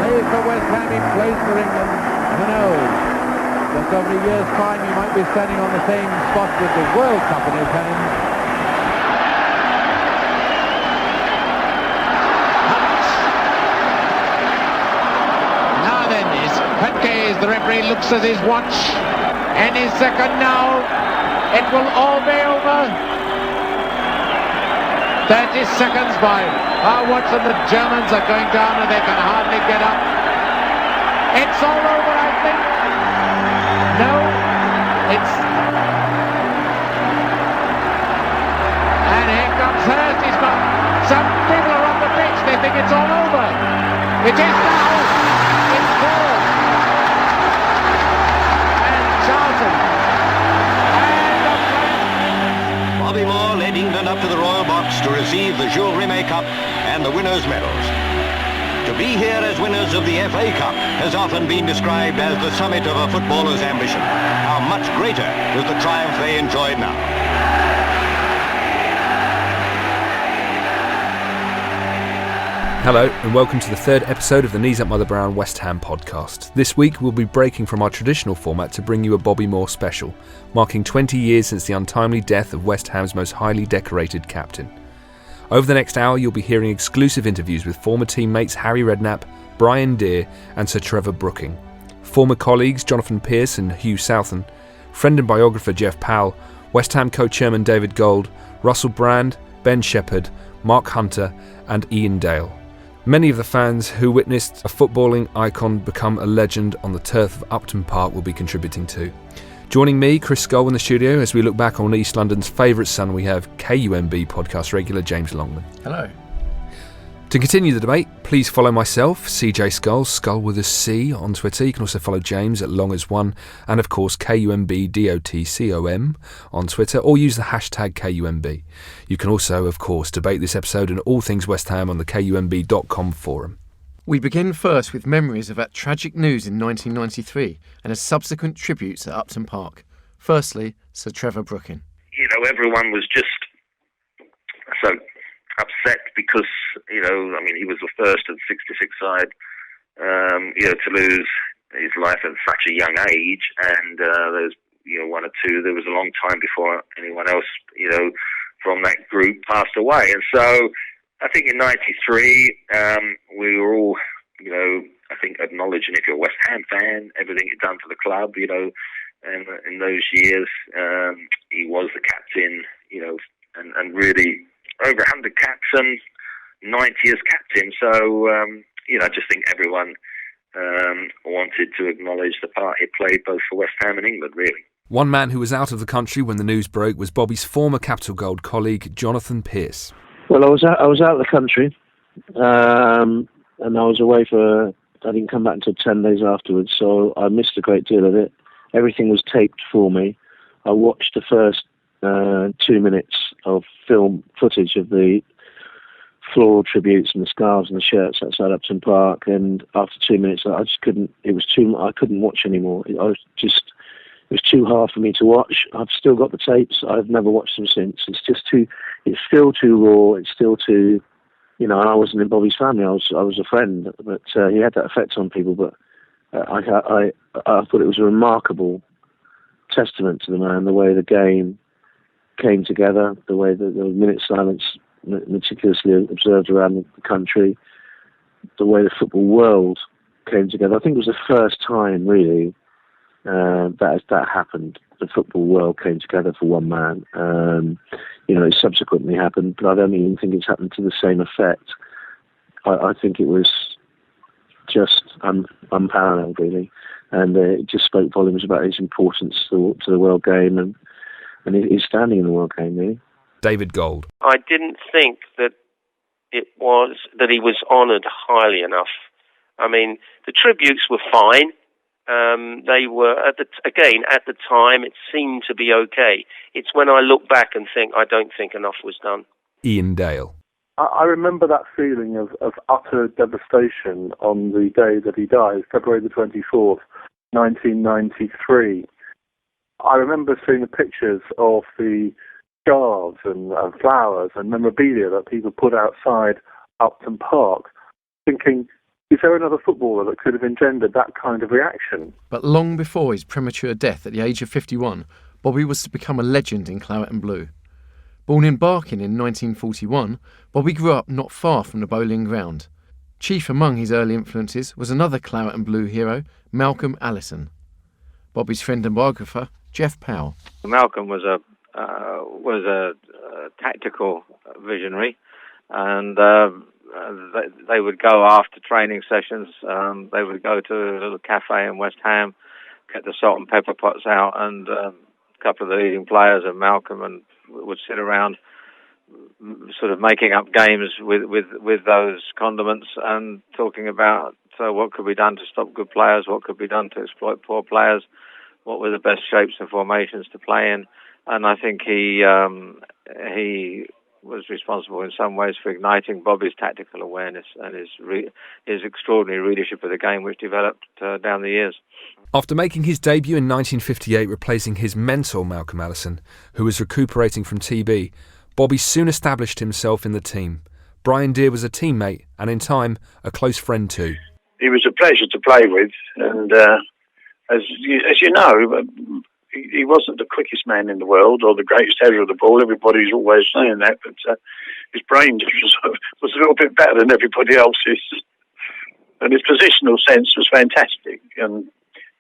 Plays for West Ham, he plays for England. Who knows? Just over a year's time, he might be standing on the same spot with the World Cup in his hands. Now then, Petke, the referee, looks at his watch. Any second now, it will all be over. 30 seconds by. Watson, the Germans are going down and they can hardly get up. It's all over, I think. No, it's... And here comes Hurst. He's got... Some people are on the pitch. They think it's all over. It is now. It's four. And Charlton. Bobby Moore led England up to the Royal Box to receive the Jules Rimet Cup and the winners' medals. To be here as winners of the FA Cup has often been described as the summit of a footballer's ambition. How much greater was the triumph they enjoyed now. Hello and welcome to the third episode of the Knees Up Mother Brown West Ham podcast. This week we'll be breaking from our traditional format to bring you a Bobby Moore special, marking 20 years since the untimely death of West Ham's most highly decorated captain. Over the next hour you'll be hearing exclusive interviews with former teammates Harry Redknapp, Brian Deer and Sir Trevor Brooking, former colleagues Jonathan Pearce and Hugh Southon, friend and biographer Jeff Powell, West Ham co-chairman David Gold, Russell Brand, Ben Shepherd, Mark Hunter and Ian Dale. Many of the fans who witnessed a footballing icon become a legend on the turf of Upton Park will be contributing too. Joining me, Chris Scull, in the studio as we look back on East London's favourite son, we have KUMB podcast regular James Longman. Hello. To continue the debate, please follow myself, CJ Scull, Scull with a C on Twitter. You can also follow James at LongAs1 and of course KUMBDOTCOM on Twitter, or use the hashtag KUMB. You can also, of course, debate this episode and all things West Ham on the KUMB.com forum. We begin first with memories of that tragic news in 1993 and a subsequent tributes at Upton Park. Firstly, Sir Trevor Brooking. You know, everyone was just so upset because, you know, I mean, he was the first of the 66 side, to lose his life at such a young age. And there's, one or two, there was a long time before anyone else, from that group passed away. And so I think in 93, we were all, I think acknowledging, if you're a West Ham fan, everything he'd done for the club, and in those years, he was the captain, and really over 100 caps and 90 as captain. So, I just think everyone wanted to acknowledge the part he played both for West Ham and England, really. One man who was out of the country when the news broke was Bobby's former Capital Gold colleague, Jonathan Pearce. Well, I was out of the country, and I was away I didn't come back until 10 days afterwards, so I missed a great deal of it. Everything was taped for me. I watched the first 2 minutes of film footage of the floral tributes and the scarves and the shirts outside Upton Park, and after 2 minutes I just couldn't, I couldn't watch anymore. It was too hard for me to watch. I've still got the tapes. I've never watched them since. It's still too raw. It's still too, and I wasn't in Bobby's family. I was a friend, but he had that effect on people. But I thought it was a remarkable testament to the man, the way the game came together, the way that there was minute silence meticulously observed around the country, the way the football world came together. I think it was the first time, really, that happened. The football world came together for one man. It subsequently happened, but I don't even think it's happened to the same effect. I think it was just unparalleled, really, and it just spoke volumes about his importance to the world game and his standing in the world game, really. David Gold. I didn't think that he was honoured highly enough. I mean, the tributes were fine. They were, at the time, it seemed to be okay. It's when I look back and think, I don't think enough was done. Ian Dale. I remember that feeling of utter devastation on the day that he died, February the 24th, 1993. I remember seeing the pictures of the scarves and flowers and memorabilia that people put outside Upton Park, thinking, Is there another footballer that could have engendered that kind of reaction? But long before his premature death at the age of 51, Bobby was to become a legend in claret and blue. Born in Barking in 1941, Bobby grew up not far from the Bowling Ground. Chief among his early influences was another claret and blue hero, Malcolm Allison. Bobby's friend and biographer, Jeff Powell. Malcolm was a tactical visionary, and they would go after training sessions. They would go to a little cafe in West Ham, get the salt and pepper pots out, and a couple of the leading players and Malcolm and would sit around, sort of making up games with those condiments and talking about what could be done to stop good players, what could be done to exploit poor players, what were the best shapes and formations to play in. And I think he was responsible in some ways for igniting Bobby's tactical awareness and his extraordinary readership of the game, which developed down the years. After making his debut in 1958, replacing his mentor Malcolm Allison, who was recuperating from TB, Bobby soon established himself in the team. Brian Deere was a teammate and, in time, a close friend too. He was a pleasure to play with, and as you know, he wasn't the quickest man in the world or the greatest header of the ball. Everybody's always saying that, but his brain was a little bit better than everybody else's. And his positional sense was fantastic. And,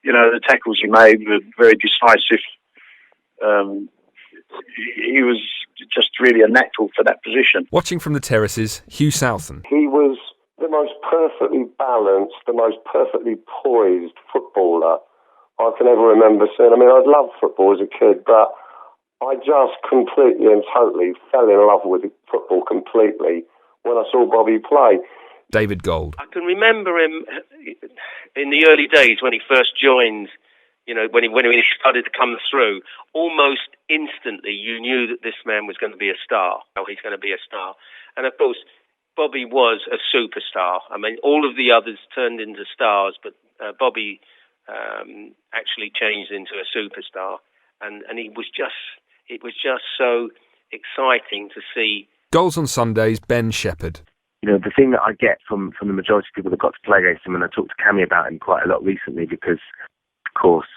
you know, the tackles he made were very decisive. He was just really a natural for that position. Watching from the terraces, Hugh Southon. He was the most perfectly balanced, the most perfectly poised footballer I can ever remember seeing. I mean, I'd loved football as a kid, but I just completely and totally fell in love with football completely when I saw Bobby play. David Gold. I can remember him in the early days when he first joined, you know, when he started to come through. Almost instantly, you knew that this man was going to be a star. Oh, he's going to be a star. And of course, Bobby was a superstar. I mean, all of the others turned into stars, but Bobby actually changed into a superstar, and it was just so exciting to see. Goals on Sundays, Ben Shepherd. You know, the thing that I get from the majority of people that got to play against him, and I talked to Cammy about him quite a lot recently because, of course,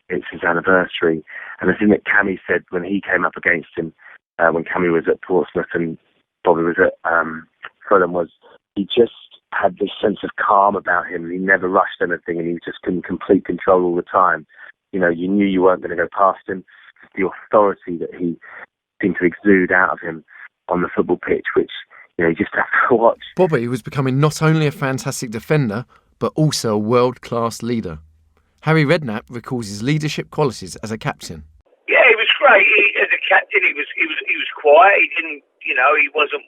it's his anniversary, and the thing that Cammy said when he came up against him, when Cammy was at Portsmouth and Bobby was at Fulham, was he just had this sense of calm about him. He never rushed anything, and he was just in complete control all the time. You know, you knew you weren't going to go past him. The authority that he seemed to exude out of him on the football pitch, which, you know, you just have to watch. Bobby was becoming not only a fantastic defender, but also a world-class leader. Harry Redknapp recalls his leadership qualities as a captain. Yeah, he was great. As a captain, he was quiet. He didn't, you know, he wasn't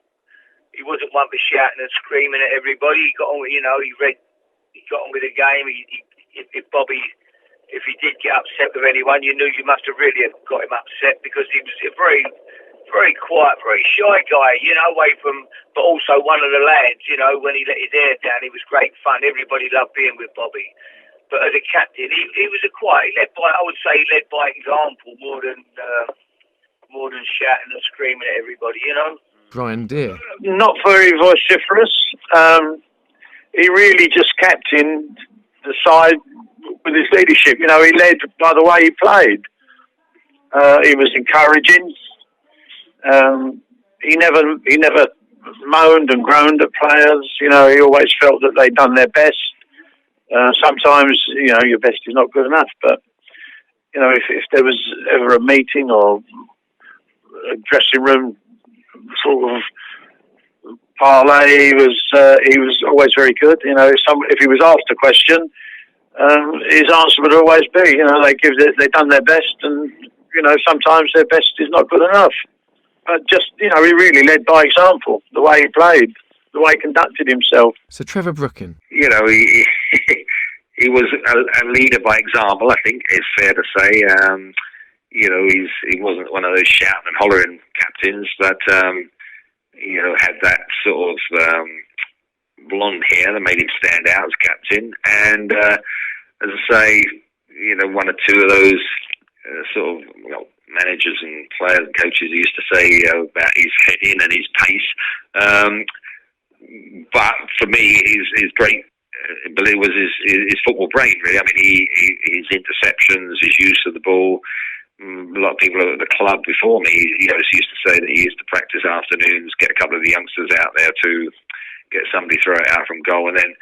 one for shouting and screaming at everybody. He got on, you know, he got on with the game. If he did get upset with anyone, you knew you must have really got him upset, because he was a very, very quiet, very shy guy, you know, but also one of the lads, you know, when he let his hair down, it was great fun. Everybody loved being with Bobby. But as a captain, he was a quiet, I would say he led by example more than shouting and screaming at everybody, you know. Brian Deere. Not very vociferous. He really just captained the side with his leadership. You know, he led by the way he played. He was encouraging. He never moaned and groaned at players. You know, he always felt that they'd done their best. Sometimes, you know, your best is not good enough. But, you know, if there was ever a meeting or a dressing room sort of parlay, he was always very good. You know, if he was asked a question, his answer would always be, you know, they've done their best, and, you know, sometimes their best is not good enough. But just, you know, he really led by example, the way he played, the way he conducted himself. So Trevor Brooking. You know, he was a leader by example, I think it's fair to say. You know, he wasn't one of those shouting and hollering captains, but, you know, had that sort of blonde hair that made him stand out as captain. And, as I say, you know, one or two of those sort of, you know, managers and players and coaches used to say about his heading and his pace. but for me, his great ability was his football brain, really. I mean, his interceptions, his use of the ball. A lot of people at the club before me, used to say that he used to practice afternoons, get a couple of the youngsters out there to get somebody throw it out from goal, and then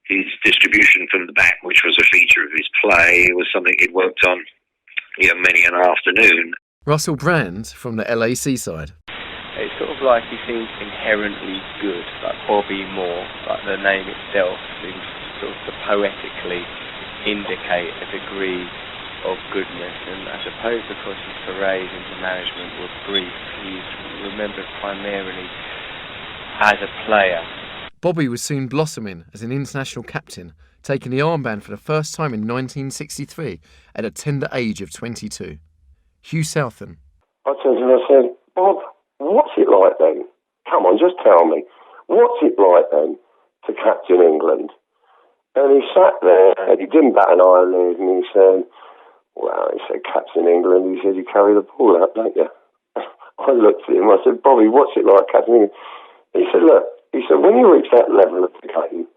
his distribution from the back, which was a feature of his play, was something he'd worked on, many an afternoon. Russell Brand from the LA Seaside. It's sort of like he seems inherently good, like Bobby Moore, like the name itself seems sort of to poetically indicate a degree of goodness, and I suppose because his forays into management were brief, he's remembered primarily as a player. Bobby was soon blossoming as an international captain, taking the armband for the first time in 1963 at a tender age of 22. Hugh Southern. I turned to him and I said, Bob, what's it like then? Come on, just tell me. What's it like then to captain England? And he sat there and he didn't bat an eyelid and he said, well, he said, captain England, he said, you carry the ball out, don't you? I looked at him, I said, Bobby, what's it like captain England? He said, look, when you reach that level of the game,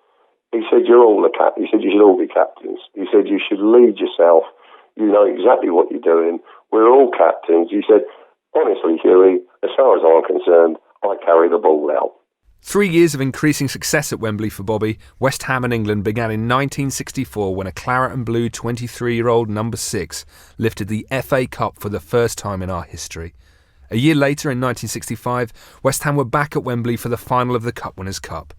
he said, you're all the cap. He said, you should all be captains. He said, you should lead yourself. You know exactly what you're doing. We're all captains. He said, honestly, Hughie, as far as I'm concerned, I carry the ball out. 3 years of increasing success at Wembley for Bobby, West Ham and England began in 1964 when a claret and blue 23-year-old number 6 lifted the FA Cup for the first time in our history. A year later, in 1965, West Ham were back at Wembley for the final of the Cup Winners' Cup.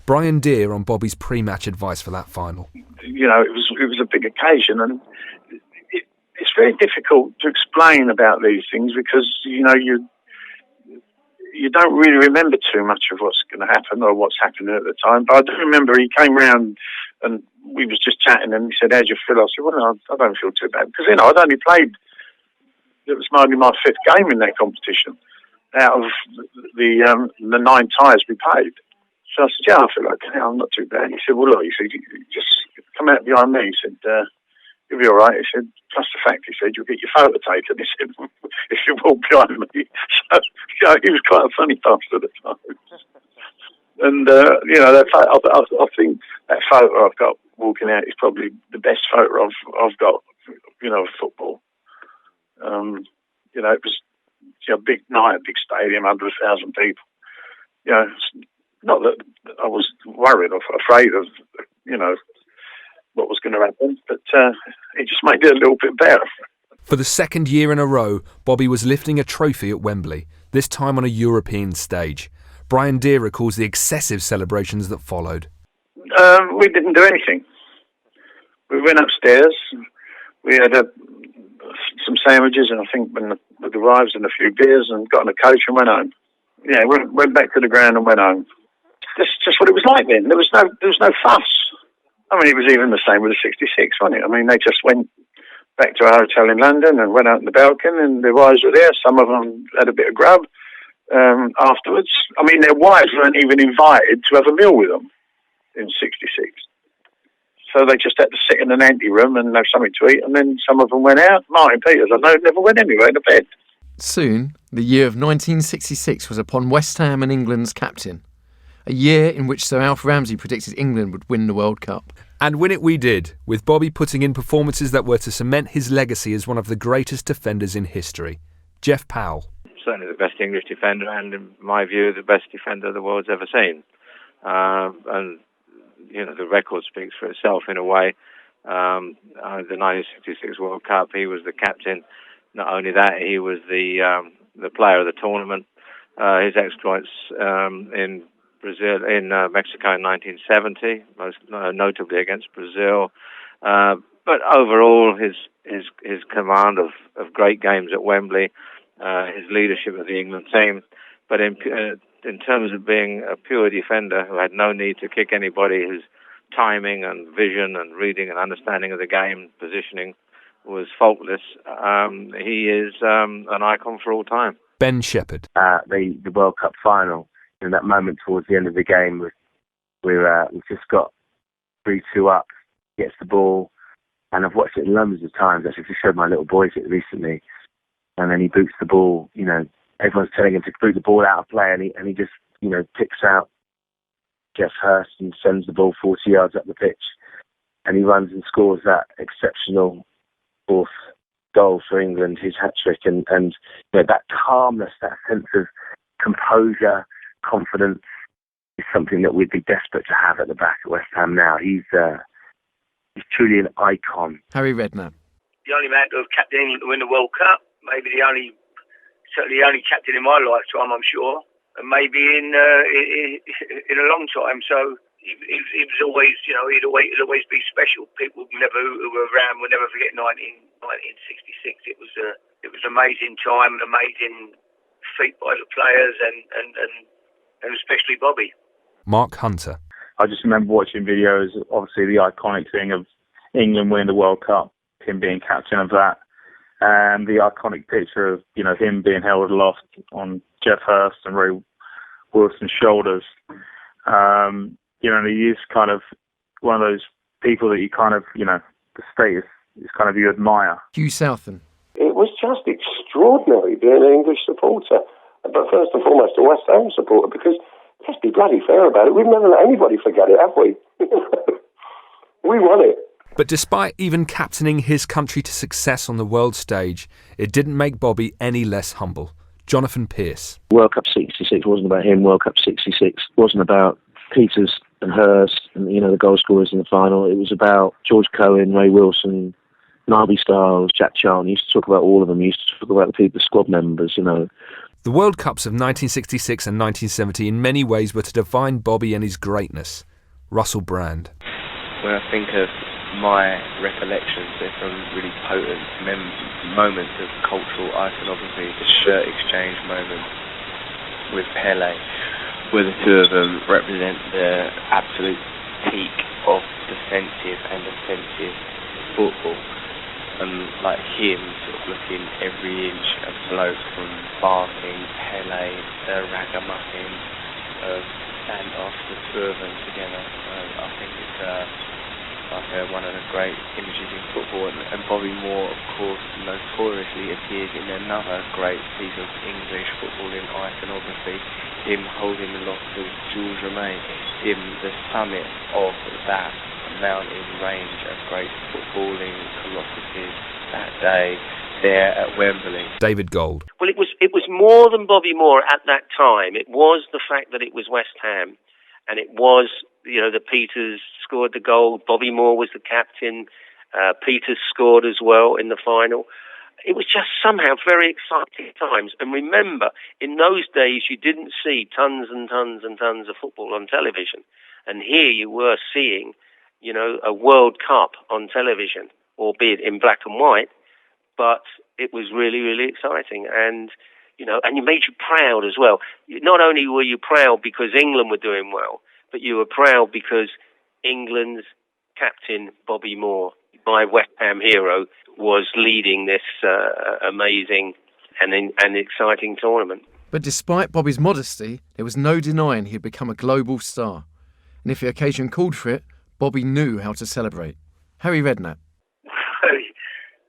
Brian Deere on Bobby's pre-match advice for that final. It was a big occasion, and it's very difficult to explain about these things because you don't really remember too much of what's going to happen or what's happening at the time. But I do remember he came round and we was just chatting, and he said, "How'd you feel?" I said, "Well, no, I don't feel too bad because I'd only played." It was only my 5th game in that competition out of the 9 ties we played. So I said, yeah, I feel okay, I'm not too bad. He said, well, look, he said, you just come out behind me. He said, you'll be all right. He said, plus the fact, he said, you'll get your photo taken. He said, if you walk behind me. So, he was quite a funny bastard at the time. And, that photo, I think that photo I've got walking out is probably the best photo I've got, of football. It was a big night, a big stadium, 100,000 people. Not that I was worried or afraid of, what was going to happen, but it just made it a little bit better. For the second year in a row, Bobby was lifting a trophy at Wembley, this time on a European stage. Brian Deere recalls the excessive celebrations that followed. We didn't do anything. We went upstairs. We had some sandwiches and I think when it arrives and a few beers and got in a coach and went home. Yeah, went back to the ground and went home. That's just what it was like then. There was no fuss. I mean, it was even the same with the 66, wasn't it? I mean, they just went back to a hotel in London and went out on the balcony and their wives were there. Some of them had a bit of grub afterwards. I mean, their wives weren't even invited to have a meal with them in 66. So they just had to sit in an ante room and have something to eat, and then some of them went out. Martin Peters, I know, never went anywhere in the bed. Soon, the year of 1966 was upon West Ham and England's captain. A year in which Sir Alf Ramsey predicted England would win the World Cup. And win it we did, with Bobby putting in performances that were to cement his legacy as one of the greatest defenders in history. Jeff Powell. Certainly the best English defender, and in my view, the best defender the world's ever seen. And the record speaks for itself in a way. The 1966 World Cup, he was the captain. Not only that, he was the player of the tournament. His exploits in Brazil, in Mexico in 1970, most notably against Brazil. But overall, his command of great games at Wembley, his leadership of the England team. But in terms of being a pure defender who had no need to kick anybody, whose timing and vision and reading and understanding of the game, positioning was faultless, he is an icon for all time. Ben Shepherd. The World Cup final, in that moment towards the end of the game, we've just got 3-2 up, gets the ball, and I've watched it loads of times. Actually, just showed my little boys it recently, and then he boots the ball. Everyone's telling him to boot the ball out of play, and he just picks out Jeff Hurst and sends the ball 40 yards up the pitch, and he runs and scores that exceptional fourth goal for England, his hat-trick, and that calmness, that sense of composure, confidence, is something that we'd be desperate to have at the back at West Ham now. He's truly an icon. Harry Redknapp. The only man to have captained England to win the World Cup, certainly the only captain in my lifetime, I'm sure, and maybe in a long time. So he was always, he'd always be special. People who were around will never forget 1966. It was an amazing time, an amazing feat by the players, and especially Bobby. Mark Hunter. I just remember watching videos, obviously the iconic thing of England winning the World Cup, him being captain of that, and the iconic picture of, him being held aloft on Jeff Hurst and Ray Wilson's shoulders. He is kind of one of those people that you kind of, the status is kind of you admire. Hugh Southern. It was just extraordinary being an English supporter, but first and foremost a West Ham supporter, because let's be bloody fair about it, we've never let anybody forget it, have we? We won it. But despite even captaining his country to success on the world stage, it didn't make Bobby any less humble. Jonathan Pearce. World Cup 66 wasn't about him. World Cup 66 wasn't about Peters and Hurst and, the goal scorers in the final. It was about George Cohen, Ray Wilson, Narby Stiles, Jack Charlton. He used to talk about all of them. He used to talk about the people, the squad members, The World Cups of 1966 and 1970 in many ways were to define Bobby and his greatness. Russell Brand. When I think of my recollections, there's some really potent moments of cultural iconography. The shirt exchange moment with Pele, where the two of them represent the absolute peak of defensive and offensive football. And like him, sort of looking every inch a bloke from Barking, Pele, the ragamuffin, standoff, the two of them together. I think it's one of the great images in football, and Bobby Moore, of course, notoriously appears in another great piece of English footballing iconography, him holding aloft to Jules Rimet, him the summit of that mountain range of great footballing colossuses that day there at Wembley. David Gold. Well, it was more than Bobby Moore at that time. It was the fact that it was West Ham, and it was, the Peters scored the goal. Bobby Moore was the captain. Peters scored as well in the final. It was just somehow very exciting times. And remember, in those days, you didn't see tons and tons and tons of football on television. And here you were seeing, a World Cup on television, albeit in black and white. But it was really, really exciting. And, and it made you proud as well. Not only were you proud because England were doing well, but you were proud because England's captain, Bobby Moore, my West Ham hero, was leading this amazing and exciting tournament. But despite Bobby's modesty, there was no denying he'd become a global star. And if the occasion called for it, Bobby knew how to celebrate. Harry Redknapp.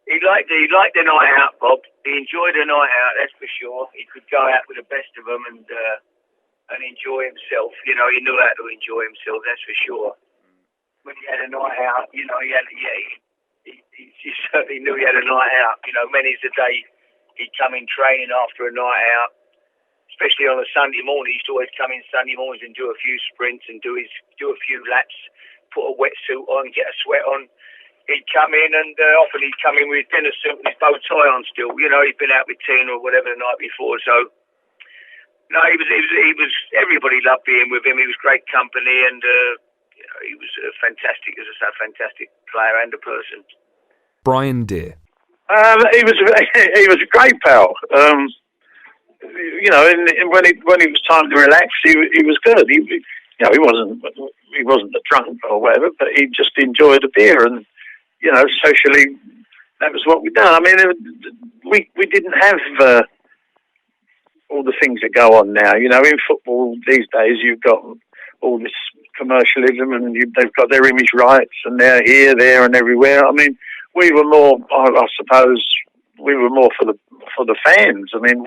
He liked the night out, Bob. He enjoyed the night out, that's for sure. He could go out with the best of them and enjoy himself. He knew how to enjoy himself, that's for sure. When he had a night out, he certainly knew he had a night out. Many's the day he'd come in training after a night out, especially on a Sunday morning. He used to always come in Sunday mornings and do a few sprints and do a few laps, put a wetsuit on, get a sweat on. He'd come in and often he'd come in with his dinner suit and his bow tie on still. He'd been out with Tina or whatever the night before. So, no, he was. Everybody loved being with him. He was great company, and he was fantastic, as I say, a fantastic player and a person. Brian Deere. He was a great pal. And when it was time to relax, he was good. He wasn't a drunk or whatever, but he just enjoyed a beer, and socially, that was what we done. I mean, we didn't have all the things that go on now. In football these days, you've got all this commercialism, and they've got their image rights, and they're here, there, and everywhere. I mean, we were more, I suppose, we were more for the fans. I mean,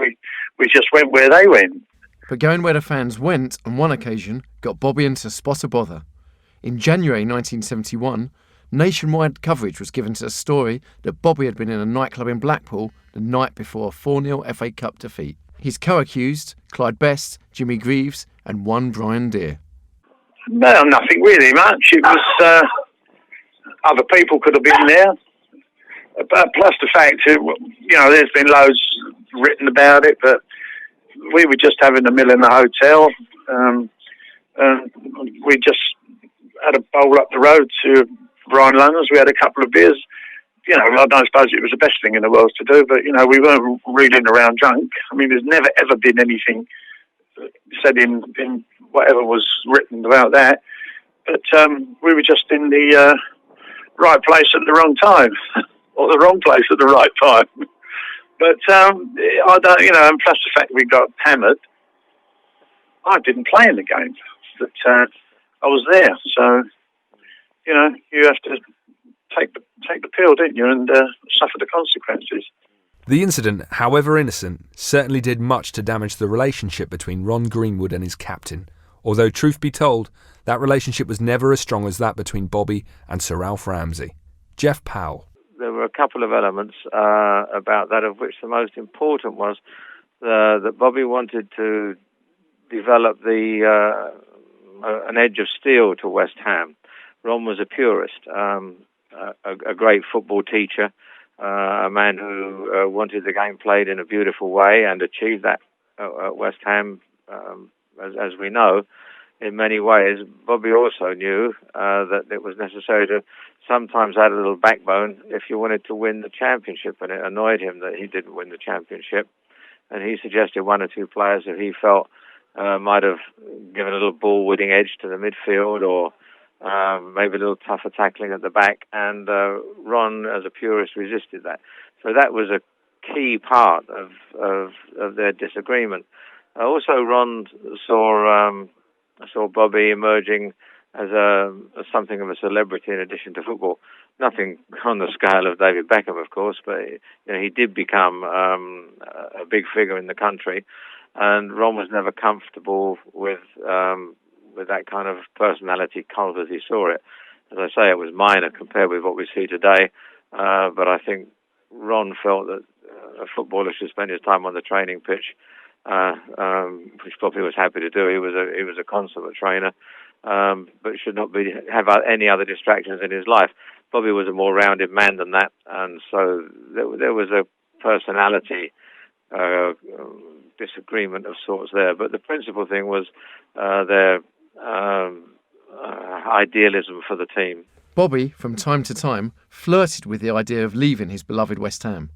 we just went where they went. But going where the fans went on one occasion got Bobby into spot a bother. In January 1971, nationwide coverage was given to the story that Bobby had been in a nightclub in Blackpool the night before a 4-0 FA Cup defeat. His co-accused, Clyde Best, Jimmy Greaves and one Brian Deere. No, nothing really much. It was other people could have been there. But plus the fact, there's been loads written about it, but we were just having a meal in the hotel. And we just had a bowl up the road to Brian London's. We had a couple of beers. I don't suppose it was the best thing in the world to do, but, we weren't reeling around drunk. I mean, there's never, ever been anything said in whatever was written about that. But we were just in the right place at the wrong time, or the wrong place at the right time. But I don't, and plus the fact we got hammered, I didn't play in the game, but I was there. So, you have to take the pill, didn't you, and suffer the consequences. The incident, however innocent, certainly did much to damage the relationship between Ron Greenwood and his captain. Although, truth be told, that relationship was never as strong as that between Bobby and Sir Alf Ramsey. Jeff Powell. There were a couple of elements about that, of which the most important was that Bobby wanted to develop an edge of steel to West Ham. Ron was a purist, a great football teacher, a man who wanted the game played in a beautiful way and achieved that at West Ham, as we know. In many ways, Bobby also knew that it was necessary to sometimes add a little backbone if you wanted to win the championship, and it annoyed him that he didn't win the championship. And he suggested one or two players that he felt might have given a little ball-winning edge to the midfield, or maybe a little tougher tackling at the back, and Ron, as a purist, resisted that. So that was a key part of their disagreement. Also, Ron saw Bobby emerging as something of a celebrity in addition to football. Nothing on the scale of David Beckham, of course, but he did become a big figure in the country, and Ron was never comfortable with that kind of personality cult as he saw it. As I say, it was minor compared with what we see today, but I think Ron felt that a footballer should spend his time on the training pitch, which Bobby was happy to do. He was a consummate trainer, but should not have any other distractions in his life. Bobby was a more rounded man than that, and so there was a personality disagreement of sorts there. But the principal thing was their idealism for the team. Bobby, from time to time, flirted with the idea of leaving his beloved West Ham.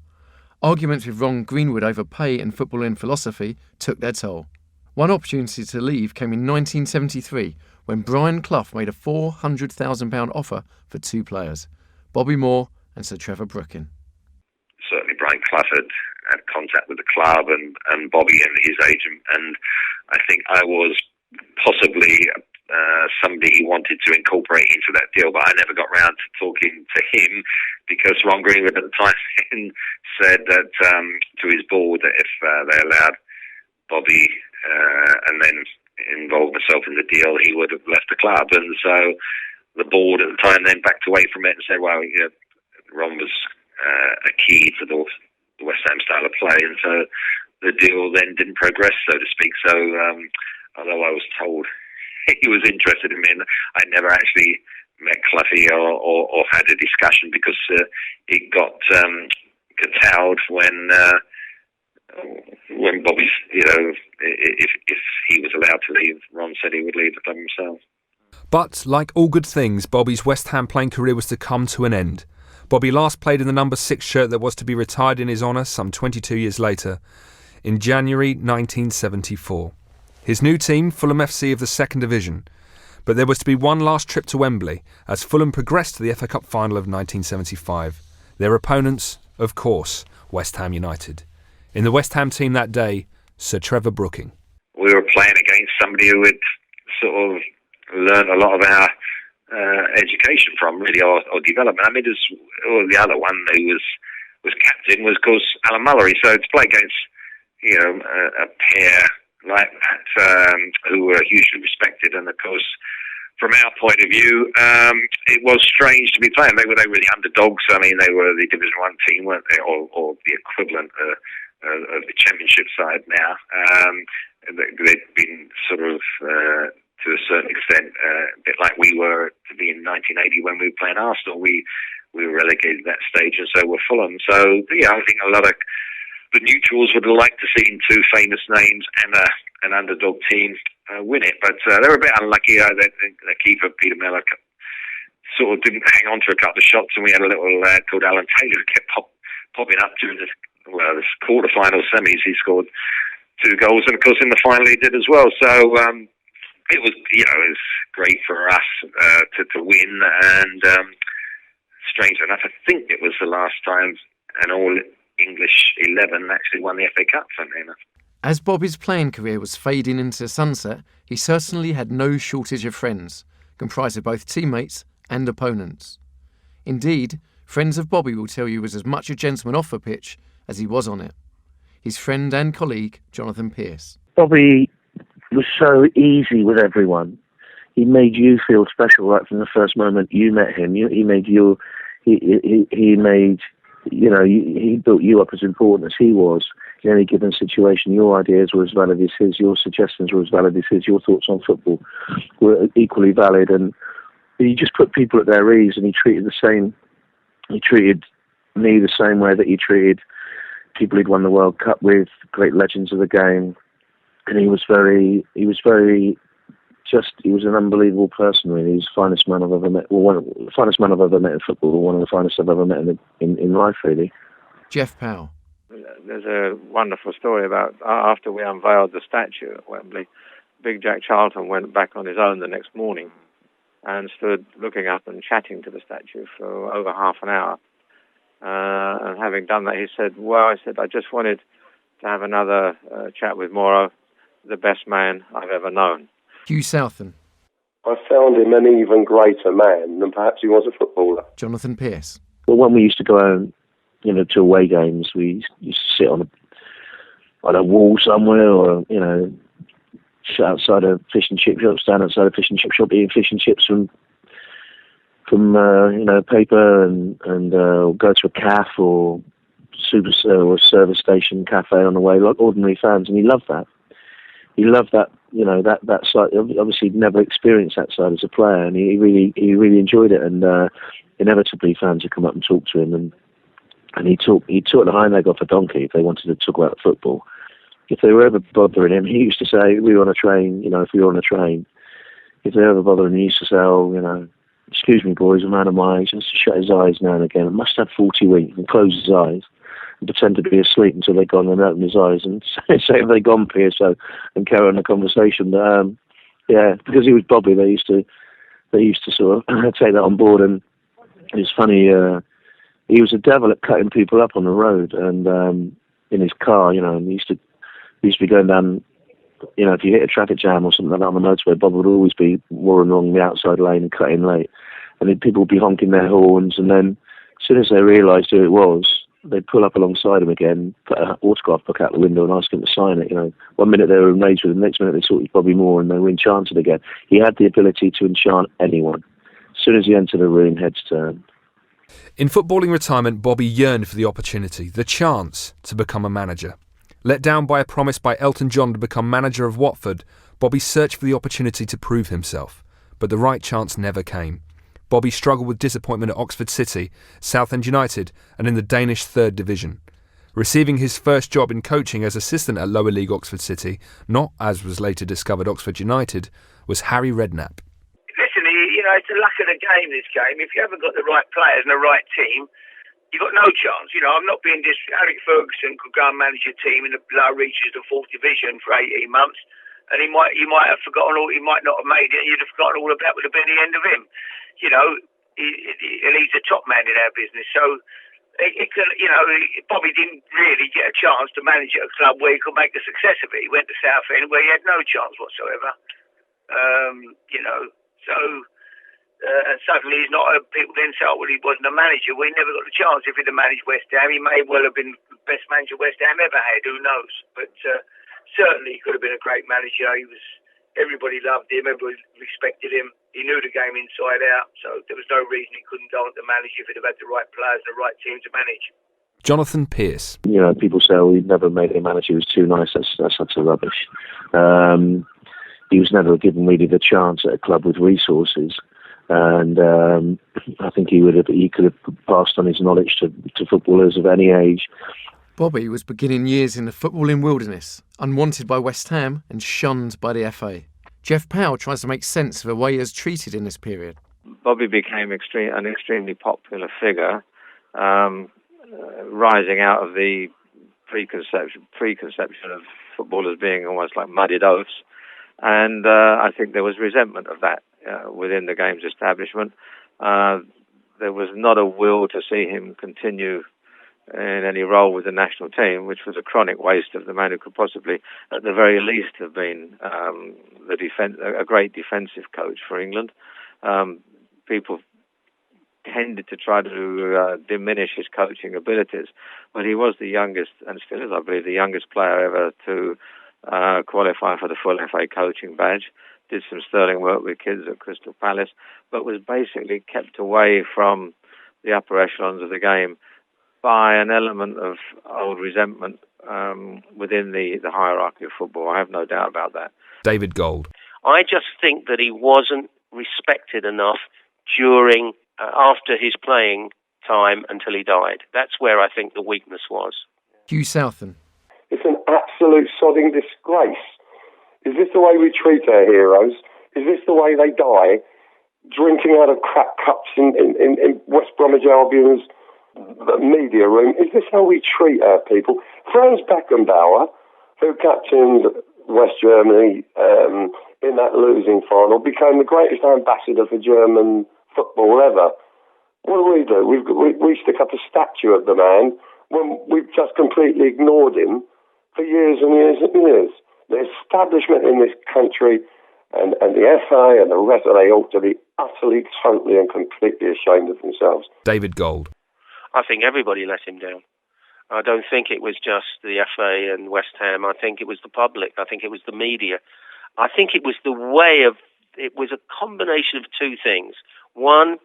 Arguments with Ron Greenwood over pay and footballing philosophy took their toll. One opportunity to leave came in 1973 when Brian Clough made a £400,000 offer for two players, Bobby Moore and Sir Trevor Brooking. Certainly Brian Clough had contact with the club and Bobby and his agent, and I think I was possibly somebody he wanted to incorporate into that deal, but I never got round to talking to him because Ron Greenwood at the time said that to his board that if they allowed Bobby and then involved himself in the deal, he would have left the club. And so the board at the time then backed away from it and said, well, Ron was a key to the West Ham style of play, and so the deal then didn't progress, so to speak. So although I was told he was interested in me, I never actually met Cloughie or had a discussion because it got curtailed when Bobby, if he was allowed to leave, Ron said he would leave the club himself. But, like all good things, Bobby's West Ham playing career was to come to an end. Bobby last played in the number 6 shirt that was to be retired in his honour some 22 years later, in January 1974. His new team, Fulham FC of the 2nd Division. But there was to be one last trip to Wembley as Fulham progressed to the FA Cup final of 1975. Their opponents, of course, West Ham United. In the West Ham team that day, Sir Trevor Brooking. We were playing against somebody who had sort of learned a lot of our education from, really, or development. I mean, the other one who was captain was, of course, Alan Mullery. So to play against, a pair like that, who were hugely respected. And of course, from our point of view, it was strange to be playing. They were the underdogs. I mean, they were the Division 1 team, weren't they, or the equivalent of the Championship side now. They'd been sort of, to a certain extent, a bit like we were to be in 1980 when we were playing Arsenal. We were relegated at that stage, and so were Fulham. So, yeah, I think a lot of the neutrals would have liked to see two famous names and an underdog team win it, but they were a bit unlucky. The keeper, Peter Miller, sort of didn't hang on to a couple of shots, and we had a little lad called Alan Taylor who kept popping up during this quarter-final semis. He scored 2 goals, and of course in the final he did as well. So it was great for us to win, and strange enough, I think it was the last time an all-English 11 actually won the FA Cup, funnily enough. As Bobby's playing career was fading into sunset, he certainly had no shortage of friends, comprised of both teammates and opponents. Indeed, friends of Bobby will tell you he was as much a gentleman off the pitch as he was on it. His friend and colleague, Jonathan Pearce. Bobby was so easy with everyone. He made you feel special right from the first moment you met him. He made you. He made. He built you up as important as he was. In any given situation, your ideas were as valid as his, your suggestions were as valid as his, your thoughts on football were equally valid, and he just put people at their ease, and he treated me the same way that he treated people he'd won the World Cup with, great legends of the game, and he was an unbelievable person, really. He's the finest man I've ever met, one of the finest man I've ever met in football, one of the finest I've ever met in life, really. Jeff Powell. There's a wonderful story about after we unveiled the statue at Wembley, Big Jack Charlton went back on his own the next morning and stood looking up and chatting to the statue for over half an hour. And having done that, he said, I just wanted to have another chat with Morrow, the best man I've ever known. Hugh Southern. I found him an even greater man than perhaps he was a footballer. Jonathan Pearce. Well, when we used to go home, to away games, we used to sit on a wall somewhere, or sit outside a fish and chip shop, stand outside a fish and chip shop, eating fish and chips from paper, and go to a cafe or a service station cafe on the way, like ordinary fans, and he loved that. He loved that, that side. Obviously, he'd never experienced that side as a player, and he really enjoyed it. And inevitably, fans would come up and talk to him, and he took the hind leg off a donkey if they wanted to talk about football. If they were ever bothering him, he used to say, "We were on a train." If we were on a train, if they were ever bothering him, he used to say, "Excuse me, boys, a man of my age," and to shut his eyes now and again. I must have 40 winks, and close his eyes and pretend to be asleep until they'd gone, and open his eyes and say, "Have they gone, Pierce?" and carry on the conversation. But because he was Bobby, they used to sort of take that on board. And it was funny. He was a devil at cutting people up on the road, and in his car, and he used to be going down, if you hit a traffic jam or something like that on the motorway, Bob would always be roaring along the outside lane and cutting late, and then people would be honking their horns, and then as soon as they realised who it was, they'd pull up alongside him again, put an autograph book out the window and ask him to sign it. One minute they were enraged with him, the next minute they thought he was Bobby Moore, and they were enchanted again. He had the ability to enchant anyone. As soon as he entered a room, heads turned. In footballing retirement, Bobby yearned for the opportunity, the chance to become a manager. Let down by a promise by Elton John to become manager of Watford, Bobby searched for the opportunity to prove himself. But the right chance never came. Bobby struggled with disappointment at Oxford City, Southend United, and in the Danish 3rd Division. Receiving his first job in coaching as assistant at lower league Oxford City, not, as was later discovered, Oxford United, was Harry Redknapp. Listen, it's the luck of the game, this game. If you haven't got the right players and the right team, you've got no chance. I'm not being Eric Ferguson could go and manage a team in the lower reaches of the 4th Division for 18 months, and he might have forgotten all. He might not have made it, and you'd have forgotten all about. Would have been the end of him. And he's a top man in our business. So Bobby didn't really get a chance to manage at a club where he could make a success of it. He went to Southend where he had no chance whatsoever. And suddenly he's not. People then say, "Well, he wasn't a manager." Well, he never got the chance. If he'd have managed West Ham, he may well have been the best manager West Ham ever had. Who knows? But certainly he could have been a great manager. Everybody loved him, everybody respected him. He knew the game inside out, so there was no reason he couldn't go on to manage if he'd have had the right players and the right team to manage. Jonathan Pearce. You know, people say, "Oh, he never made a manager. He was too nice." That's utter rubbish. He was never given really the chance at a club with resources, and I think he could have passed on his knowledge to footballers of any age. Bobby was beginning years in the footballing wilderness, unwanted by West Ham and shunned by the FA. Jeff Powell tries to make sense of the way he was treated in this period. Bobby became an extremely popular figure, rising out of the preconception of footballers being almost like muddied oafs. And I think there was resentment of that within the game's establishment. There was not a will to see him continue in any role with the national team, which was a chronic waste of the man who could possibly, at the very least, have been a great defensive coach for England. People tended to try to diminish his coaching abilities, but he was the youngest, and still is, I believe, the youngest player ever to qualify for the full FA coaching badge. Did some sterling work with kids at Crystal Palace, but was basically kept away from the upper echelons of the game by an element of old resentment within the hierarchy of football. I have no doubt about that. David Gold. I just think that he wasn't respected enough during, after his playing time until he died. That's where I think the weakness was. Hugh Southern. It's an absolute sodding disgrace. Is this the way we treat our heroes? Is this the way they die? Drinking out of crap cups in West Bromwich Albion's media room. Is this how we treat our people? Franz Beckenbauer, who captained West Germany in that losing final, became the greatest ambassador for German football ever. What do? We stick up a statue of the man when we've just completely ignored him for years and years and years. The establishment in this country and the FA and the rest, they ought to be utterly, totally and completely ashamed of themselves. David Gold. I think everybody let him down. I don't think it was just the FA and West Ham. I think it was the public. I think it was the media. I think it was it was a combination of two things. One,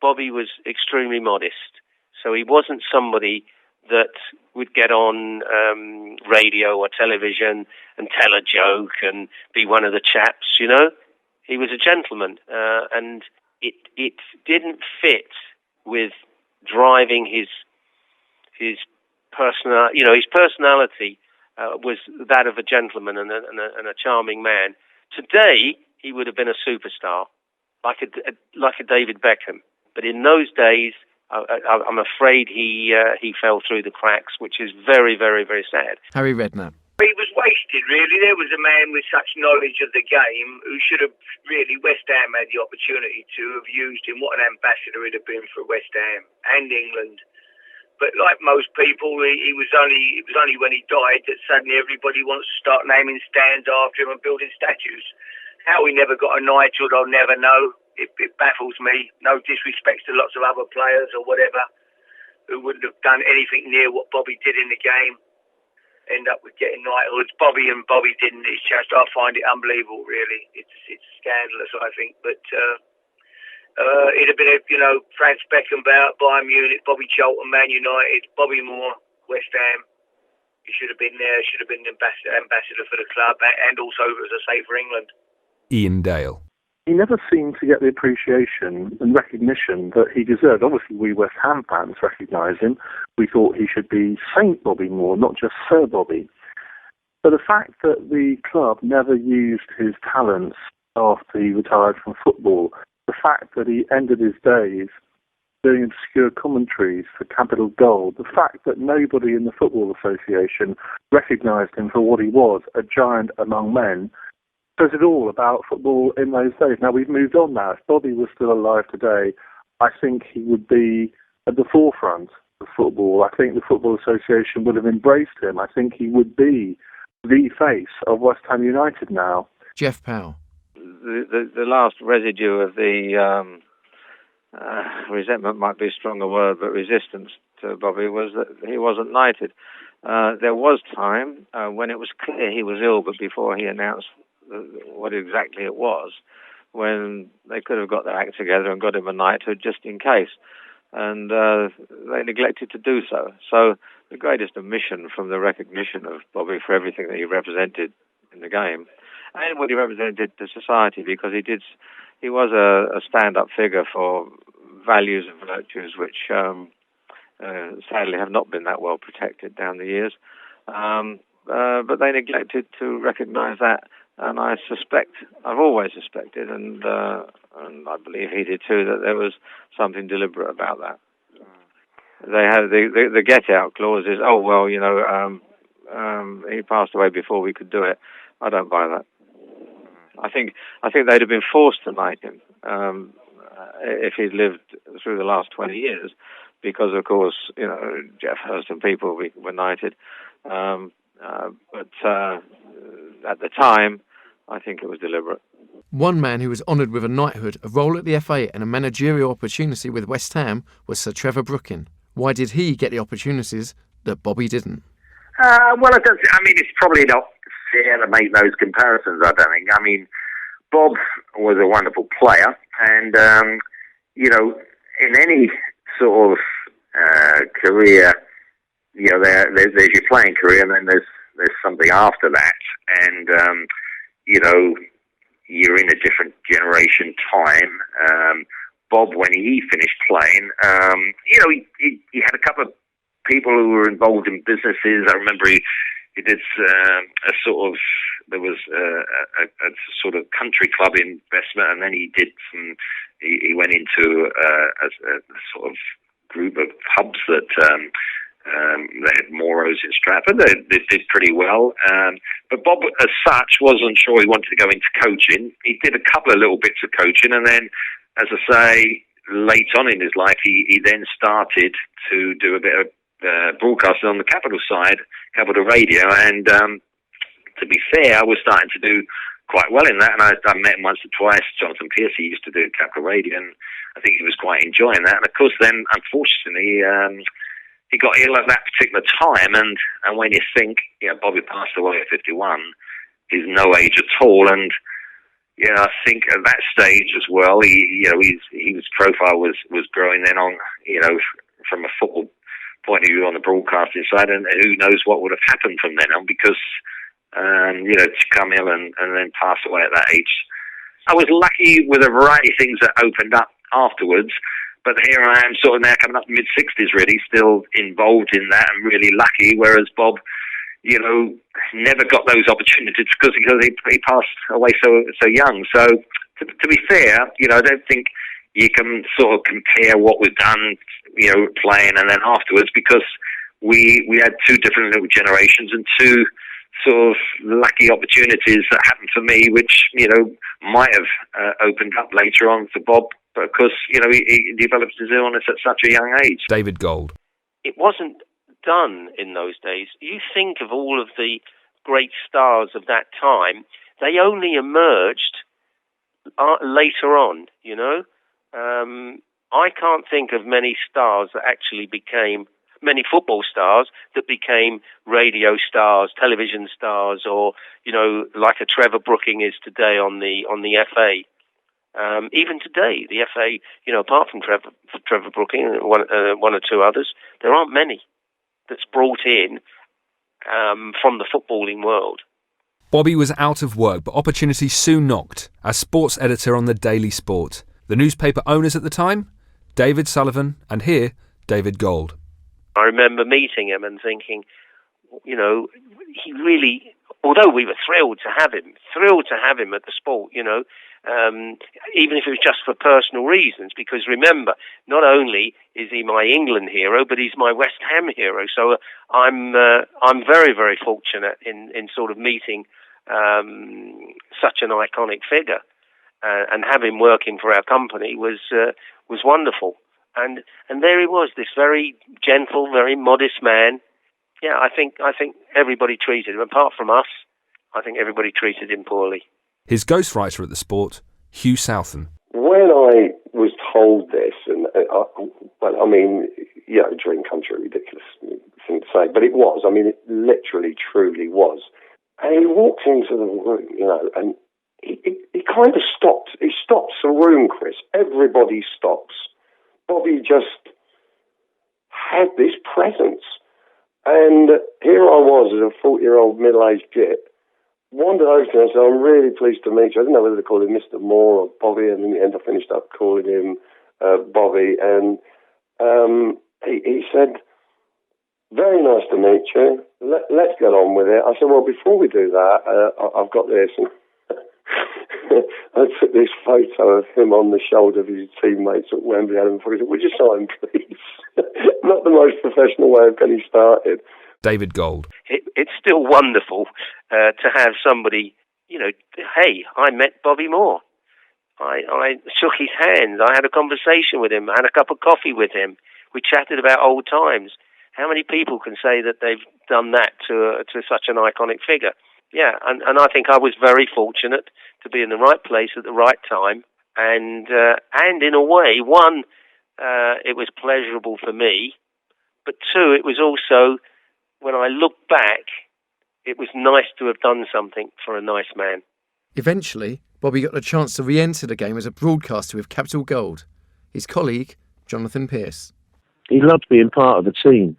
Bobby was extremely modest. So he wasn't somebody that would get on radio or television and tell a joke and be one of the chaps, you know. He was a gentleman, and it didn't fit with driving his personality. You know, his personality was that of a gentleman and a charming man. Today, he would have been a superstar, like a David Beckham. But in those days, I'm afraid he fell through the cracks, which is very, very, very sad. Harry Redknapp. He was wasted, really. There was a man with such knowledge of the game who should have really, West Ham had the opportunity to have used him. What an ambassador he'd have been for West Ham and England. But like most people, it was only when he died that suddenly everybody wants to start naming stands after him and building statues. How he never got a Nigel, I'll never know. It baffles me. No disrespect to lots of other players or whatever who wouldn't have done anything near what Bobby did in the game. End up with getting knighthoods. Bobby didn't. It's just, I find it unbelievable, really. It's scandalous, I think. But it'd have been, Franz Beckenbauer, Bayern Munich, Bobby Charlton, Man United, Bobby Moore, West Ham. He should have been there. Should have been ambassador for the club, and also, as I say, for England. Ian Dale. He never seemed to get the appreciation and recognition that he deserved. Obviously, we West Ham fans recognise him. We thought he should be Saint Bobby Moore, not just Sir Bobby. But the fact that the club never used his talents after he retired from football, the fact that he ended his days doing obscure commentaries for Capital Gold, the fact that nobody in the Football Association recognised him for what he was, a giant among men, says it all about football in those days. Now, we've moved on now. If Bobby was still alive today, I think he would be at the forefront of football. I think the Football Association would have embraced him. I think he would be the face of West Ham United now. Jeff Powell. The last residue of the resentment might be a stronger word, but resistance to Bobby was that he wasn't knighted. there was time when it was clear he was ill, but before he announced what exactly it was, when they could have got their act together and got him a knighthood just in case. And they neglected to do so. So the greatest omission from the recognition of Bobby for everything that he represented in the game and what he represented to society, because he was a stand-up figure for values and virtues which sadly have not been that well protected down the years. But they neglected to recognise that, and I've always suspected, and I believe he did too, that there was something deliberate about that. They had the get-out clause is, oh well, he passed away before we could do it. I don't buy that. I think they'd have been forced to knight him if he'd lived through the last 20 years, because of course Jeff Hurst and people were knighted. But at the time, I think it was deliberate. One man who was honoured with a knighthood, a role at the FA and a managerial opportunity with West Ham was Sir Trevor Brooking. Why did he get the opportunities that Bobby didn't? Well, it's probably not fair to make those comparisons, I don't think. I mean, Bob was a wonderful player, and, in any sort of career, there's your playing career, and then there's something after that, and, you're in a different generation time. Bob, when he finished playing, he had a couple of people who were involved in businesses. I remember he did there was a sort of country club investment, and then he he went into a sort of group of pubs that they had Moros in Stratford. They did pretty well. But Bob, as such, wasn't sure he wanted to go into coaching. He did a couple of little bits of coaching, and then, as I say, late on in his life, he then started to do a bit of broadcasting on the Capital side, Capital Radio, and to be fair, I was starting to do quite well in that, and I met him once or twice. Jonathan Piercy used to do Capital Radio, and I think he was quite enjoying that. And of course, then, unfortunately, he got ill at that particular time, and when you think, Bobby passed away at 51, he's no age at all, and I think at that stage as well, his profile was growing then on, from a football point of view on the broadcasting side, and who knows what would have happened from then on, because, to come ill and then pass away at that age. I was lucky with a variety of things that opened up afterwards, but here I am sort of now coming up in mid-60s really, still involved in that and really lucky, whereas Bob, never got those opportunities because he passed away so young. So to be fair, I don't think you can sort of compare what we've done, playing and then afterwards, because we had two different little generations and two sort of lucky opportunities that happened for me, which, might have opened up later on for Bob, because, he developed his illness at such a young age. David Gold. It wasn't done in those days. You think of all of the great stars of that time, they only emerged later on, I can't think of many stars that actually became, many football stars that became radio stars, television stars, or, like a Trevor Brooking is today on the FA. Even today, the FA, apart from Trevor Brooking and one or two others, there aren't many that's brought in from the footballing world. Bobby was out of work, but opportunity soon knocked as sports editor on the Daily Sport. The newspaper owners at the time, David Sullivan, and here, David Gold. I remember meeting him and thinking, he really, although we were thrilled to have him at the Sport, even if it was just for personal reasons, because remember, not only is he my England hero, but he's my West Ham hero. So I'm very, very fortunate in sort of meeting such an iconic figure, and have him working for our company was wonderful. And there he was, this very gentle, very modest man. Yeah, I think everybody treated him, apart from us. I think everybody treated him poorly. His ghostwriter at the Sport, Hugh Southon. When I was told this, and dream come true, ridiculous thing to say, but it was. I mean, it literally, truly was. And he walked into the room, you know, and he kind of stopped. He stops the room, Chris. Everybody stops. Bobby just had this presence. And here I was as a 40-year-old middle-aged git, wandered over to him and said, I'm really pleased to meet you. I didn't know whether to call him Mr. Moore or Bobby, and in the end I finished up calling him Bobby. And he said, very nice to meet you. Let's get on with it. I said, well, before we do that, I've got this. And I took this photo of him on the shoulder of his teammates at Wembley. I said, would you sign, please? Not the most professional way of getting started. David Gold. It's still wonderful to have somebody, you know, hey, I met Bobby Moore. I shook his hand. I had a conversation with him. I had a cup of coffee with him. We chatted about old times. How many people can say that they've done that to such an iconic figure? Yeah, and I think I was very fortunate to be in the right place at the right time. And in a way, one, it was pleasurable for me. But two, it was also, when I look back, it was nice to have done something for a nice man. Eventually, Bobby got a chance to re-enter the game as a broadcaster with Capital Gold. His colleague, Jonathan Pearce. He loved being part of the team.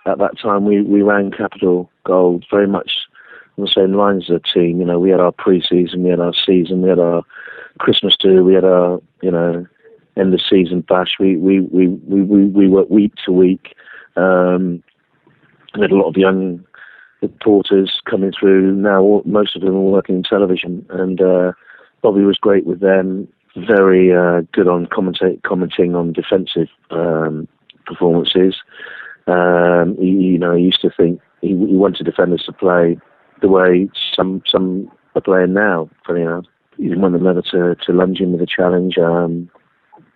At that time, we ran Capital Gold very much on the same lines as a team. You know, we had our pre-season, we had our season, we had our Christmas do, we had our, you know, end of season bash. We worked week to week. We had a lot of young reporters coming through. Now most of them are working in television, and Bobby was great with them. Very good on commenting on defensive performances. He used to think he wanted defenders to play the way some are playing now. Funny enough, he didn't want them ever to lunge in with a challenge.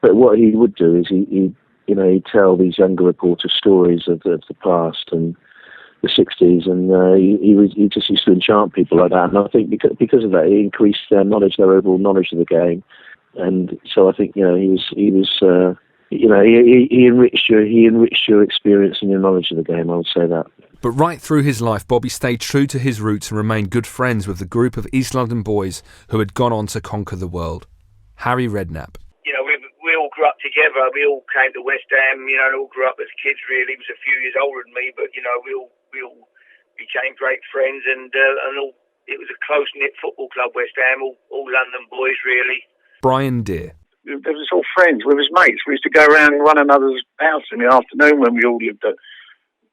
But what he would do is he'd tell these younger reporters stories of the past and the 60s, and he just used to enchant people like that. And I think because of that, he increased their knowledge, their overall knowledge of the game. And so I think, you know, he enriched your experience and your knowledge of the game. I would say that. But right through his life, Bobby stayed true to his roots and remained good friends with the group of East London boys who had gone on to conquer the world. Harry Redknapp. You know, we all grew up together. We all came to West Ham. You know, and all grew up as kids. Really, he was a few years older than me, but you know, we all became great friends, and all. It was a close knit football club, West Ham. All London boys, really. Brian Deere. They was all friends. We was mates. We used to go around one another's house in the afternoon when we all lived at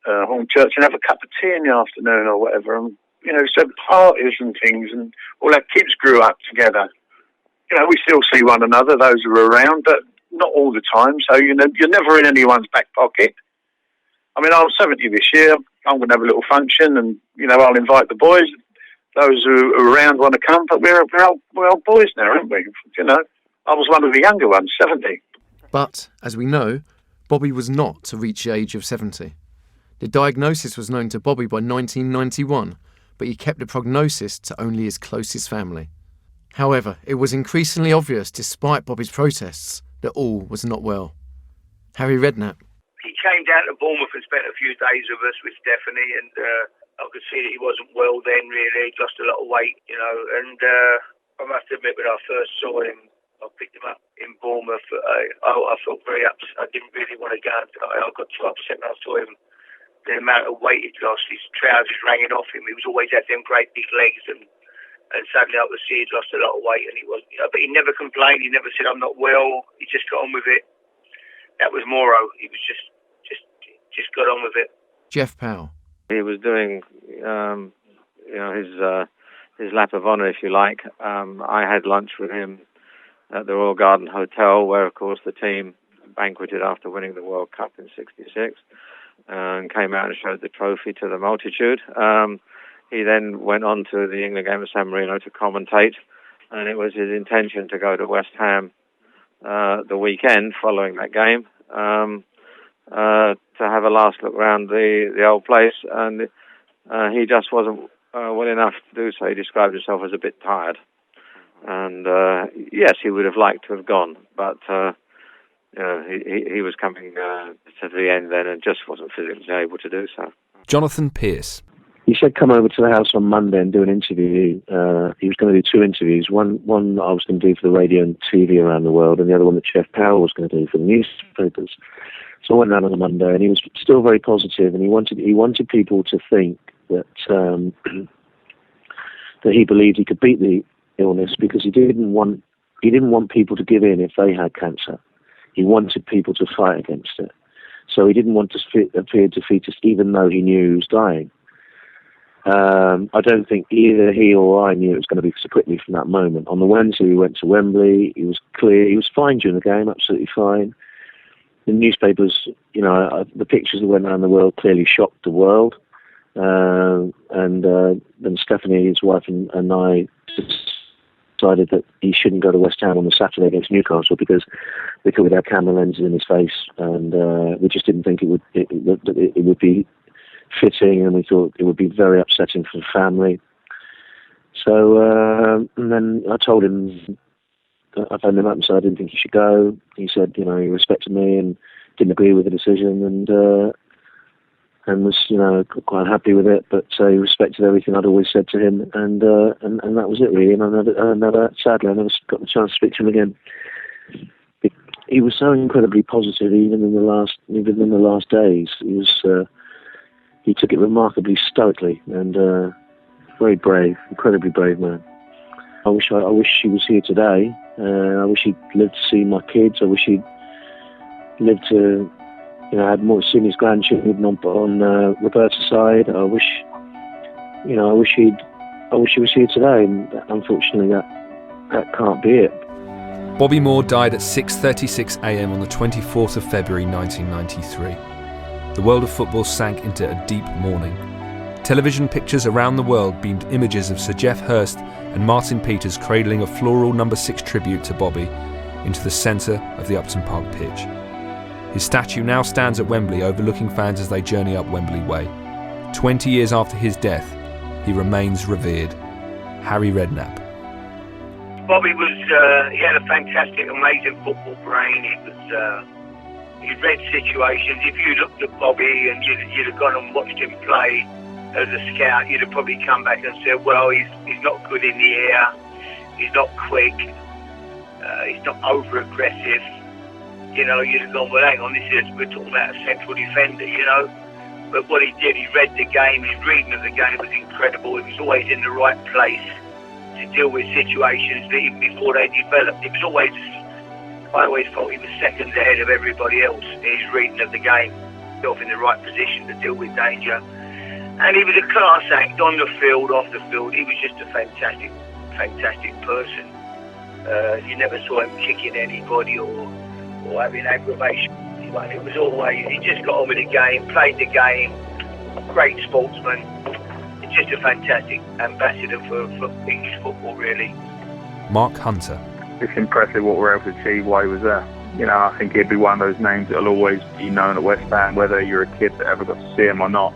Hornchurch and have a cup of tea in the afternoon or whatever. And, you know, so parties and things, and all our kids grew up together. You know, we still see one another, those who are around, but not all the time. So, you know, you're never in anyone's back pocket. I mean, I'm 70 this year. I'm going to have a little function, and, you know, I'll invite the boys. Those who are around want to come, but we're old boys now, aren't we? You know, I was one of the younger ones, 70. But, as we know, Bobby was not to reach the age of 70. The diagnosis was known to Bobby by 1991, but he kept the prognosis to only his closest family. However, it was increasingly obvious, despite Bobby's protests, that all was not well. Harry Redknapp. He came down to Bournemouth and spent a few days with us, with Stephanie, and I could see that he wasn't well then, really. He'd lost a lot of weight, you know, and I must admit, when I first saw him, I picked him up in Bournemouth. I felt very upset. I didn't really want to go. I got too upset when I saw him. The amount of weight he'd lost, his trousers hanging off him. He was always had them great big legs, and suddenly I could see he'd lost a lot of weight, and he was, you know, but he never complained. He never said, "I'm not well." He just got on with it. That was Moro. He was just got on with it. Jeff Powell. He was doing, his lap of honour, if you like. I had lunch with him at the Royal Garden Hotel, where, of course, the team banqueted after winning the World Cup in '66, and came out and showed the trophy to the multitude. He then went on to the England game at San Marino to commentate, and it was his intention to go to West Ham the weekend following that game to have a last look around the old place, and he just wasn't well enough to do so. He described himself as a bit tired, and yes, he would have liked to have gone, but he was coming to the end then and just wasn't physically able to do so. Jonathan Pearce. He said come over to the house on Monday and do an interview. He was going to do 2 interviews. One I was going to do for the radio and TV around the world, and the other one that Jeff Powell was going to do for the newspapers. So I went down on a Monday, and he was still very positive, and he wanted people to think that that he believed he could beat the illness, because he didn't want people to give in if they had cancer. He wanted people to fight against it. So he didn't want to appear defeatist, even though he knew he was dying. I don't think either he or I knew it was going to be so quickly from that moment. On the Wednesday, we went to Wembley. He was clear. He was fine during the game, absolutely fine. The newspapers, the pictures that went around the world clearly shocked the world. And then Stephanie, his wife, and I decided that he shouldn't go to West Ham on the Saturday against Newcastle, because we could have camera lenses in his face, and we just didn't think it would be fitting, and we thought it would be very upsetting for the family. So, and then I told him, I phoned him up and said I didn't think he should go. He said, he respected me and didn't agree with the decision, and was, quite happy with it, but he respected everything I'd always said to him, and that was it really. And sadly, I never got the chance to speak to him again. He was so incredibly positive, even in the last days. He took it remarkably stoically, and very brave, incredibly brave man. I wish he was here today. I wish he'd lived to see my kids. I wish he'd lived to, had more seen his grandchildren on Roberta's side. I wish he was here today, and unfortunately that can't be it. Bobby Moore died at 6:36 a.m. on the 24th of February 1993. The world of football sank into a deep mourning. Television pictures around the world beamed images of Sir Geoff Hurst and Martin Peters cradling a floral No. 6 tribute to Bobby into the centre of the Upton Park pitch. His statue now stands at Wembley, overlooking fans as they journey up Wembley Way. 20 years after his death, he remains revered. Harry Redknapp. Bobby was, he had a fantastic, amazing football brain. He read situations. If you looked at Bobby and you'd have gone and watched him play as a scout, you'd have probably come back and said, well, he's not good in the air, he's not quick, he's not over-aggressive. You'd have gone, well, hang on, we're talking about a central defender, But what he did, he read the game, his reading of the game was incredible. He was always in the right place to deal with situations that even before they developed. I always thought he was seconds ahead of everybody else in his reading of the game, himself in the right position to deal with danger. And he was a class act on the field, off the field. He was just a fantastic, fantastic person. You never saw him kicking anybody or having aggravation. It was always, he just got on with the game, played the game, great sportsman. Just a fantastic ambassador for English football, really. Mark Hunter. It's impressive what we're able to achieve while he was there. I think he'd be one of those names that'll always be known at West Ham, whether you're a kid that ever got to see him or not.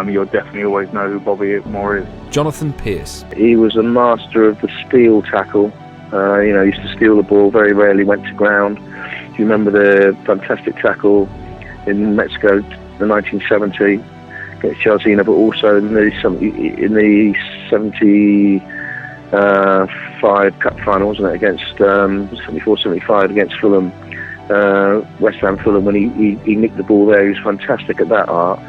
You'll definitely always know who Bobby Moore is. Jonathan Pearce. He was a master of the steal tackle. He used to steal the ball, very rarely went to ground. Do you remember the fantastic tackle in Mexico, the 1970 against Chelsea, but also in the 75 Cup final, wasn't it, against 74-75 against Fulham, West Ham Fulham, when he nicked the ball there. He was fantastic at that art.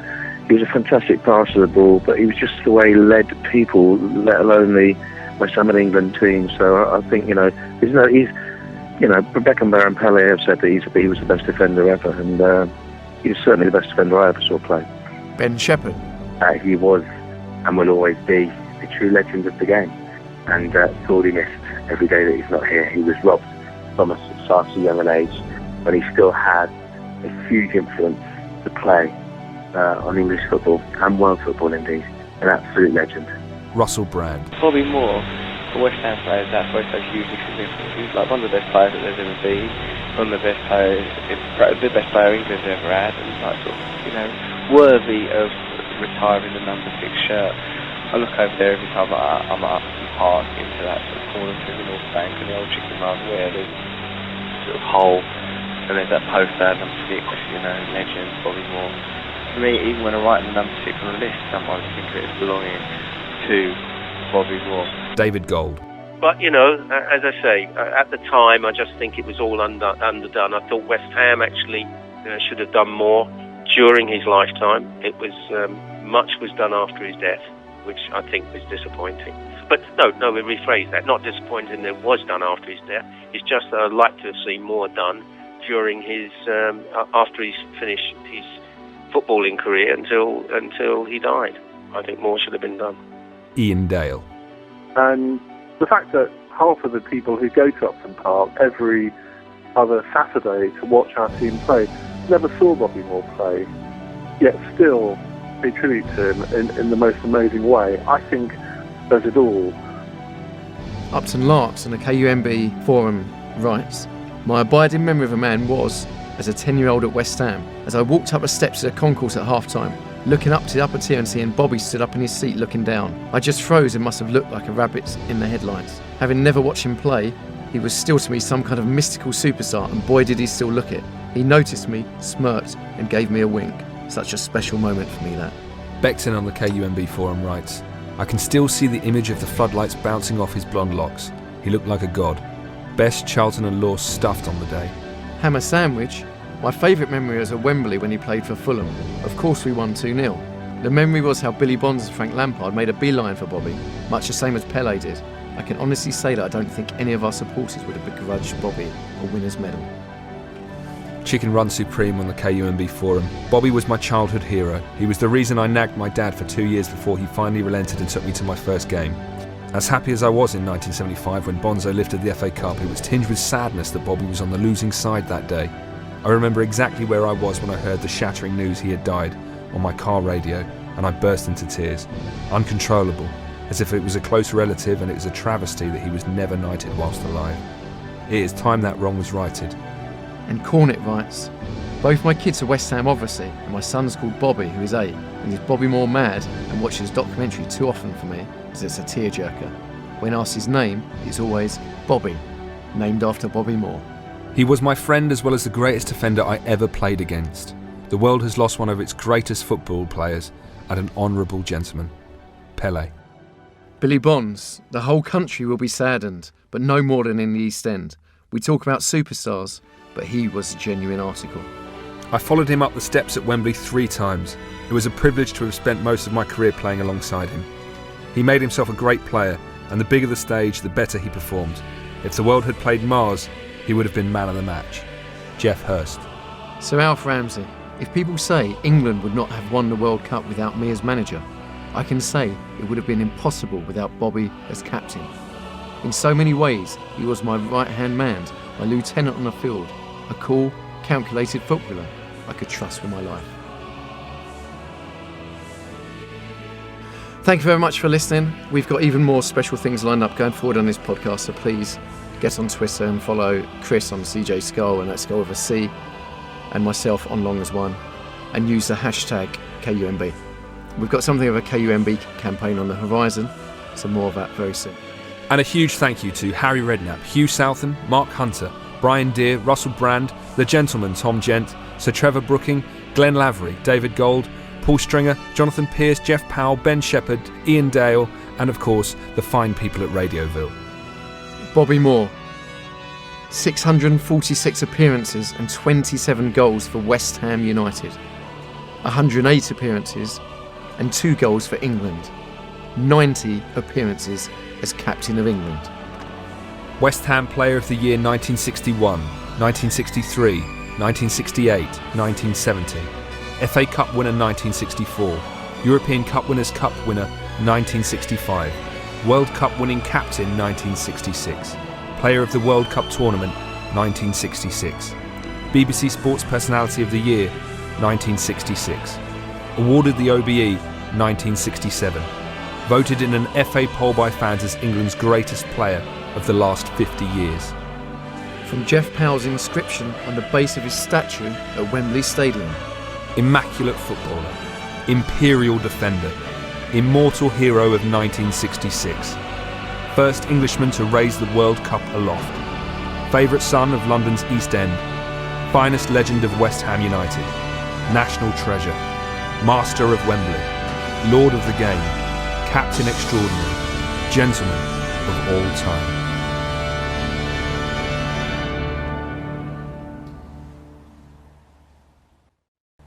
He was a fantastic passer of the ball, but he was just the way he led people, let alone the West Ham and England team. So I think, Beckenbauer and Pelé have said that he was the best defender ever, and he was certainly the best defender I ever saw play. Ben Shepherd. He was and will always be the true legend of the game, and sorely missed every day that he's not here. He was robbed from such a young age, but he still had a huge influence to play on English football and world football indeed. An absolute legend. Russell Brand. Bobby Moore, for West Ham players, that's why it's so hugely significant. He's like one of the best players that there's ever been, one of the best players, the best player England's ever had, and worthy of retiring the number 6 shirt. I look over there every time I'm at Upton Park into that sort of corner through the North Bank and the old chicken run where there's a sort of hole And there's that poster, number 6, legend, Bobby Moore. For me, even when I write the number 6 on the list, sometimes I think of it as belonging to Bobby Moore. David Gold. But, as I say, at the time, I just think it was all underdone. I thought West Ham actually should have done more during his lifetime. It was much was done after his death, which I think was disappointing. But no, we rephrase that. Not disappointing that it was done after his death. It's just that I'd like to have seen more done during his after he's finished his footballing career until he died. I think more should have been done. Ian Dale. And the fact that half of the people who go to Upton Park every other Saturday to watch our team play never saw Bobby Moore play, yet still pay tribute to him in the most amazing way, I think does it all. Upton Larks and the KUMB forum writes, "My abiding memory of a man was, as a 10-year-old at West Ham, as I walked up the steps of the concourse at half-time, looking up to the upper tier and seeing Bobby stood up in his seat looking down. I just froze and must have looked like a rabbit in the headlights. Having never watched him play, he was still to me some kind of mystical superstar, and boy did he still look it. He noticed me, smirked and gave me a wink. Such a special moment for me, that." Beckton on the KUMB forum writes, "I can still see the image of the floodlights bouncing off his blonde locks. He looked like a god. Best Charlton and Law stuffed on the day." Hammer Sandwich, "My favourite memory was at Wembley when he played for Fulham. Of course we won 2-0. The memory was how Billy Bonds and Frank Lampard made a beeline for Bobby, much the same as Pele did. I can honestly say that I don't think any of our supporters would have begrudged Bobby a winner's medal." Chicken Run Supreme on the KUMB forum, "Bobby was my childhood hero. He was the reason I nagged my dad for 2 years before he finally relented and took me to my first game. As happy as I was in 1975 when Bonzo lifted the FA Cup, it was tinged with sadness that Bobby was on the losing side that day. I remember exactly where I was when I heard the shattering news he had died on my car radio, and I burst into tears, uncontrollable, as if it was a close relative and it was a travesty that he was never knighted whilst alive. It is time that wrong was righted." And Cornet writes, "Both my kids are West Ham obviously, and my son's called Bobby, who is 8, and he's Bobby Moore mad and watches his documentary too often for me, as it's a tearjerker. When asked his name, it's always Bobby, named after Bobby Moore." "He was my friend as well as the greatest defender I ever played against. The world has lost one of its greatest football players and an honourable gentleman. Pele." Billy Bonds, "The whole country will be saddened, but no more than in the East End. We talk about superstars, but he was a genuine article." "I followed him up the steps at Wembley 3 times. It was a privilege to have spent most of my career playing alongside him. He made himself a great player, and the bigger the stage, the better he performed. If the world had played Mars, he would have been man of the match. Jeff Hurst." Sir Alf Ramsey, "If people say England would not have won the World Cup without me as manager, I can say it would have been impossible without Bobby as captain. In so many ways, he was my right-hand man, my lieutenant on the field, a cool, calculated footballer I could trust with my life." Thank you very much for listening. We've got even more special things lined up going forward on this podcast, so please get on Twitter and follow Chris on CJ Scull, and that's Scull with a C, and myself on Long as One, and use the hashtag KUMB. We've got something of a KUMB campaign on the horizon, so more of that very soon. And a huge thank you to Harry Redknapp, Hugh Southern, Mark Hunter, Brian Deere, Russell Brand, The Gentleman, Tom Gent, Sir Trevor Brooking, Glenn Lavery, David Gold, Paul Stringer, Jonathan Pearce, Jeff Powell, Ben Shepherd, Ian Dale, and of course, the fine people at Radioville. Bobby Moore, 646 appearances and 27 goals for West Ham United, 108 appearances and 2 goals for England, 90 appearances as captain of England. West Ham Player of the Year 1961, 1963, 1968, 1970. FA Cup winner 1964, European Cup Winners' Cup winner 1965, World Cup winning captain 1966, Player of the World Cup Tournament 1966, BBC Sports Personality of the Year 1966, awarded the OBE 1967, voted in an FA poll by fans as England's greatest player of the last 50 years. From Jeff Powell's inscription on the base of his statue at Wembley Stadium. Immaculate footballer, imperial defender, immortal hero of 1966, first Englishman to raise the World Cup aloft, favourite son of London's East End, finest legend of West Ham United, national treasure, master of Wembley, lord of the game, captain extraordinary, gentleman of all time.